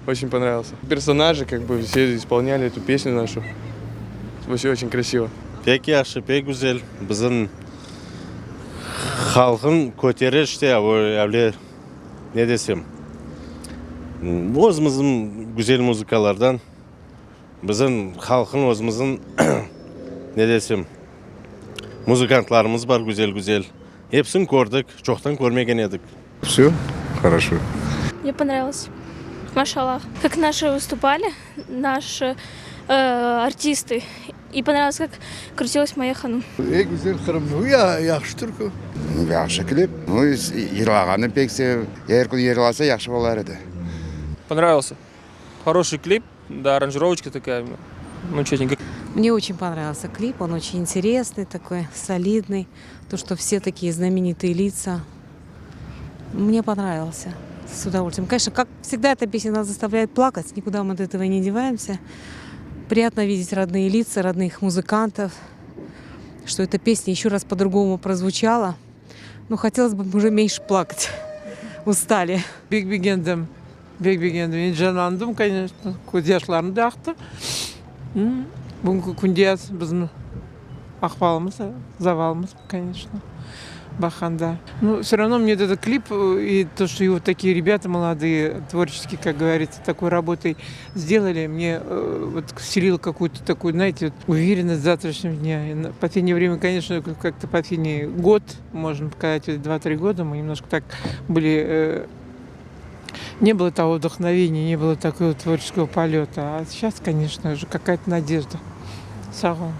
Очень понравился. Персонажи, как бы, все исполняли эту песню нашу. Все очень красиво. Pek yaxşı, pek güzel. Bizim halkın көтеріште, öyle ne desem, özümüzün güzel muzikalardan, bizim halkın özümüzün ne desem, muzikantlarımız var güzel. Hepsini gördük, çoktan görmegen edik. Все хорошо. Мне понравилось. Машаллах. Как наши выступали, наши артисты. И понравилось, как крутилась моя ханум. Güzel kırım. Ya yaxşıdır ki. Yaxşı klip. Yırlağanı pek sev. Eğer kun yırlasa yaxşı olar idi. Понравился. Хороший клип, да, аранжировочка такая, ну, четенько. Мне очень понравился клип, он очень интересный такой, солидный. То, что все такие знаменитые лица. Мне понравился. С удовольствием. Конечно, как всегда, эта песня нас заставляет плакать, никуда мы от этого не деваемся. Приятно видеть родные лица, родных музыкантов, что эта песня еще раз по-другому прозвучала. Но хотелось бы уже меньше плакать. Устали. Bek beğendim. Canlandım, конечно. Көз yaşlarını da aktı. Бүгінгі күнде біздің ықпалымыз, завалымыз, конечно, баханда. Ну, все равно мне этот клип и то, что его такие ребята молодые, творческие, как говорится, такой работой сделали, мне вот вселило какую-то такую, знаете, вот, уверенность в завтрашнем дне. И в последнее время, конечно, как-то последний год, можно сказать, 2-3 года, мы немножко так были... Не было того вдохновения, не было такого творческого полета. А сейчас, конечно же, какая-то надежда. Согласна.